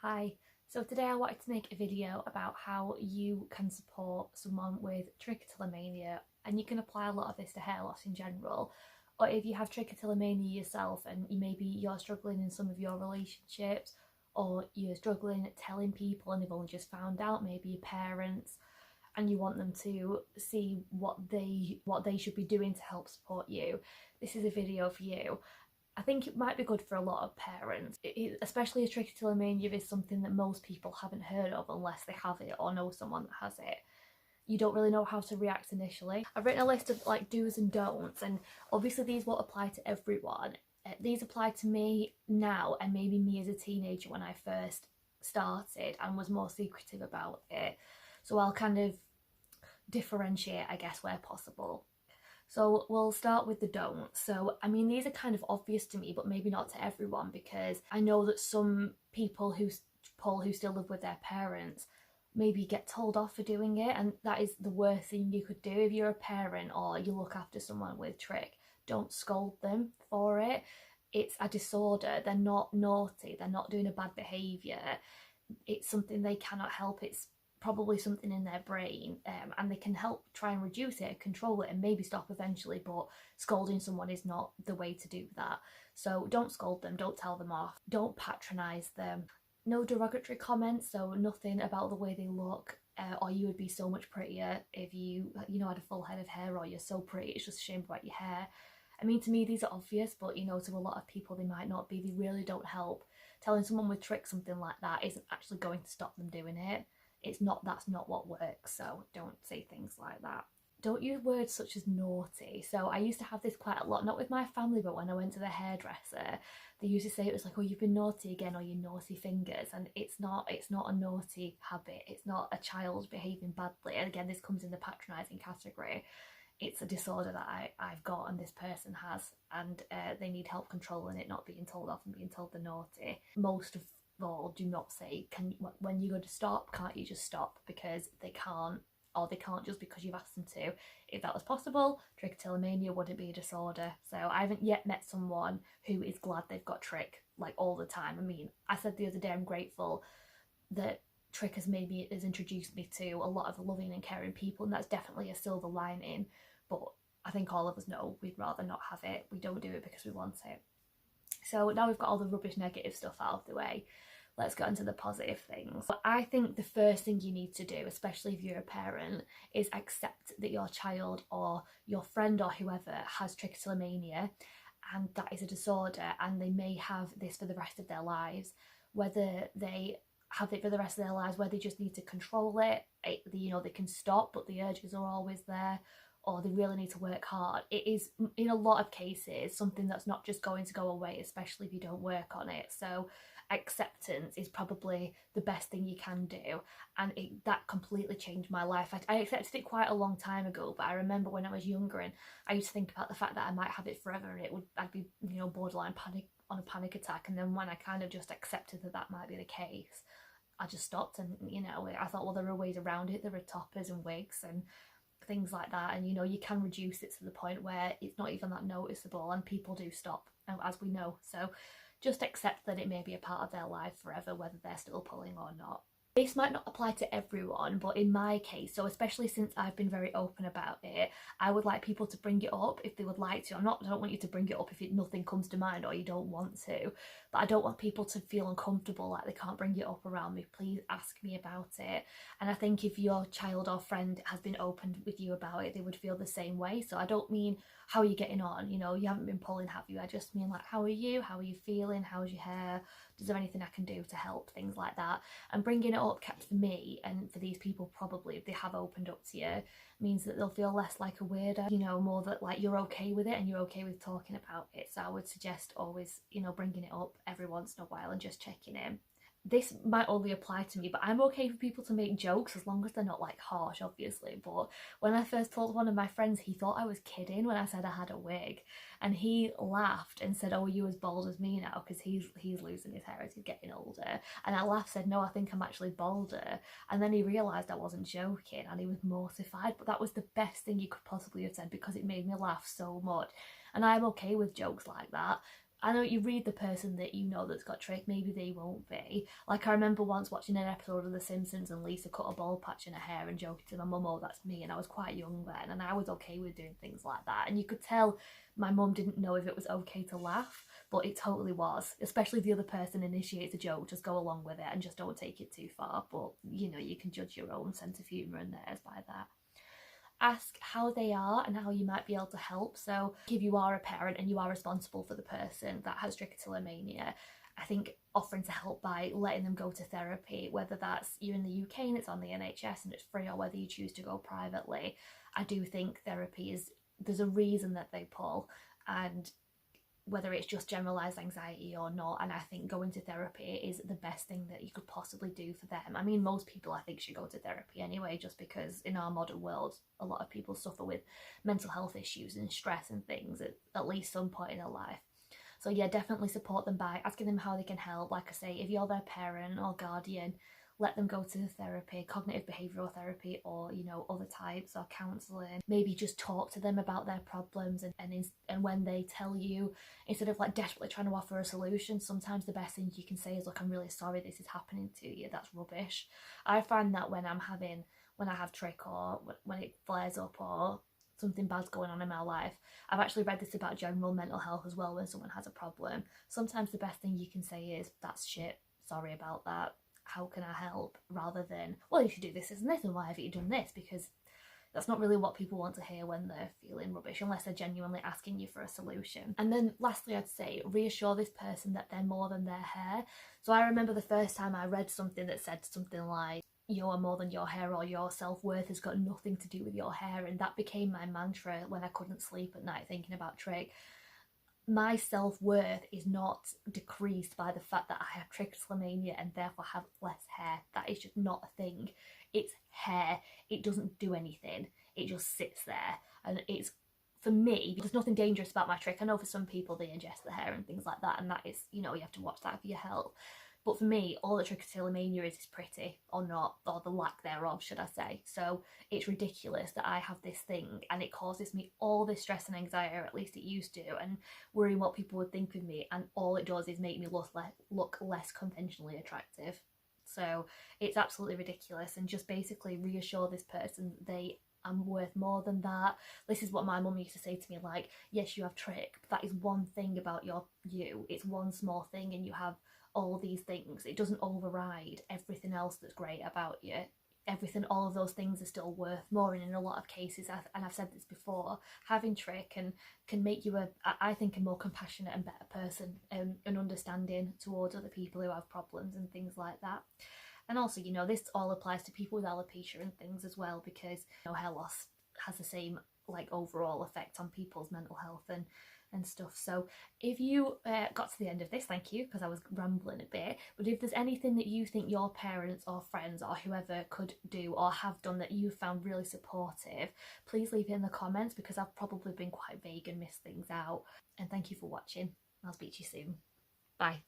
Hi, so today I wanted to make a video about how you can support someone with trichotillomania, and you can apply a lot of this to hair loss in general. Or if you have trichotillomania yourself and you're struggling in some of your relationships, or you're struggling at telling people and they've only just found out, maybe your parents, and you want them to see what they should be doing to help support you, this is a video for you. I think it might be good for a lot of parents, especially as trichotillomania is something that most people haven't heard of unless they have it or know someone that has it. You don't really know how to react initially. I've written a list of like do's and don'ts, and obviously these won't apply to everyone. These apply to me now and maybe me as a teenager when I first started and was more secretive about it. So I'll kind of differentiate, I guess, where possible. So we'll start with the don'ts. So, I mean, these are kind of obvious to me, but maybe not to everyone, because I know that some people who still live with their parents maybe get told off for doing it, and that is the worst thing you could do. If you're a parent or you look after someone with trich, don't scold them for it. It's a disorder. They're not naughty. They're not doing a bad behaviour. It's something they cannot help. It's probably something in their brain, and they can help try and reduce it, control it, and maybe stop eventually, but scolding someone is not the way to do that. So don't scold them, don't tell them off, don't patronise them. No derogatory comments, so nothing about the way they look, or you would be so much prettier if you had a full head of hair, or you're so pretty, it's just a shame about your hair. I mean, to me these are obvious, but to a lot of people they might not be. They really don't help. Telling someone with trich something like that isn't actually going to stop them doing it. That's not what works, so don't say things like that. Don't use words such as naughty. So I used to have this quite a lot, not with my family, but when I went to the hairdresser, they used to say it was like, oh, you've been naughty again, or you naughty fingers, and it's not a naughty habit. It's not a child behaving badly. And again, this comes in the patronising category. It's a disorder that I've got and this person has, and they need help controlling it, not being told off and being told they're naughty. Most of all, do not say, when you're going to stop, can't you just stop? Because they can't, or they can't just because you've asked them to. If that was possible, trichotillomania wouldn't be a disorder. So I haven't yet met someone who is glad they've got trich like all the time. I mean, I said the other day I'm grateful that trich has introduced me to a lot of loving and caring people, and that's definitely a silver lining. But I think all of us know we'd rather not have it. We don't do it because we want it. So now we've got all the rubbish negative stuff out of the way, let's get into the positive things. But I think the first thing you need to do, especially if you're a parent, is accept that your child or your friend or whoever has trichotillomania, and that is a disorder, and they may have this for the rest of their lives. Whether they have it for the rest of their lives, where they just need to control it, they can stop, but the urges are always there, or they really need to work hard. It is, in a lot of cases, something that's not just going to go away, especially if you don't work on it. So acceptance is probably the best thing you can do, and that completely changed my life. I accepted it quite a long time ago, but I remember when I was younger and I used to think about the fact that I might have it forever, and I'd be borderline on a panic attack. And then when I kind of just accepted that might be the case, I just stopped. And I thought, well, there are ways around it. There are toppers and wigs and things like that, and you can reduce it to the point where it's not even that noticeable, and people do stop, as we know. So just accept that it may be a part of their life forever, whether they're still pulling or not. This might not apply to everyone, but in my case, so especially since I've been very open about it, I would like people to bring it up if they would like to. I don't want you to bring it up if nothing comes to mind or you don't want to, but I don't want people to feel uncomfortable like they can't bring it up around me. Please ask me about it. And I think if your child or friend has been open with you about it, they would feel the same way. So I don't mean, how are you getting on? You haven't been pulling, have you? I just mean, like, how are you? How are you feeling? How's your hair? Is there anything I can do to help? Things like that. And bringing it up kept for me, and for these people probably, if they have opened up to you, means that they'll feel less like a weirdo, more that like you're okay with it and you're okay with talking about it. So I would suggest always, bringing it up every once in a while and just checking in. This might only apply to me, but I'm okay for people to make jokes as long as they're not like harsh, obviously. But when I first told one of my friends, he thought I was kidding when I said I had a wig, and he laughed and said, oh, are you as bald as me now? Because he's losing his hair as he's getting older. And I laughed, said, no, I think I'm actually balder. And then he realised I wasn't joking, and he was mortified. But that was the best thing you could possibly have said, because it made me laugh so much. And I'm okay with jokes like that. I know you read the person that you know that's got trick, maybe they won't be. Like, I remember once watching an episode of The Simpsons and Lisa cut a bald patch in her hair and joking to my mum, oh, that's me, and I was quite young then, and I was okay with doing things like that. And you could tell my mum didn't know if it was okay to laugh, but it totally was. Especially if the other person initiates a joke, just go along with it and just don't take it too far. But, you know, you can judge your own sense of humour and theirs by that. Ask how they are and how you might be able to help. So if you are a parent and you are responsible for the person that has trichotillomania, I think offering to help by letting them go to therapy, whether that's you're in the UK and it's on the NHS and it's free, or whether you choose to go privately, I do think therapy is, there's a reason that they pull, and whether it's just generalized anxiety or not. And I think going to therapy is the best thing that you could possibly do for them. I mean, most people I think should go to therapy anyway, just because in our modern world, a lot of people suffer with mental health issues and stress and things at least some point in their life. So yeah, definitely support them by asking them how they can help. Like I say, if you're their parent or guardian, let them go to therapy, cognitive behavioural therapy, or, you know, other types, or counselling. Maybe just talk to them about their problems, and when they tell you, instead of like desperately trying to offer a solution, sometimes the best thing you can say is, look, I'm really sorry this is happening to you. That's rubbish. I find that when I have trick, or when it flares up, or something bad's going on in my life, I've actually read this about general mental health as well. When someone has a problem, sometimes the best thing you can say is, that's shit, sorry about that, how can I help, rather than, well, you should do this and this, and why haven't you done this? Because that's not really what people want to hear when they're feeling rubbish, unless they're genuinely asking you for a solution. And then lastly, I'd say reassure this person that they're more than their hair. So I remember the first time I read something that said something like, you are more than your hair, or your self-worth has got nothing to do with your hair, and that became my mantra when I couldn't sleep at night thinking about trick. My self-worth is not decreased by the fact that I have trichotillomania and therefore have less hair. That is just not a thing. It's hair. It doesn't do anything. It just sits there. And it's, for me, there's nothing dangerous about my trick. I know for some people they ingest the hair and things like that, and that is, you know, you have to watch that for your health. But for me, all that trichotillomania is pretty, or not, or the lack thereof, should I say. So it's ridiculous that I have this thing and it causes me all this stress and anxiety, or at least it used to, and worrying what people would think of me, and all it does is make me look less conventionally attractive. So it's absolutely ridiculous, and just basically reassure this person I'm worth more than that. This is what my mum used to say to me, like, yes, you have trick, but that is one thing about you. It's one small thing, and you have all these things. It doesn't override everything else that's great about you. Everything, all of those things are still worth more, and in a lot of cases, and I've said this before, having trick can make you I think a more compassionate and better person, and understanding towards other people who have problems and things like that. And also, you know, this all applies to people with alopecia and things as well, because, you know, hair loss has the same like overall effect on people's mental health and stuff. So if you got to the end of this, thank you, because I was rambling a bit, but if there's anything that you think your parents or friends or whoever could do or have done that you found really supportive, please leave it in the comments, because I've probably been quite vague and missed things out. And thank you for watching. I'll speak to you soon. Bye.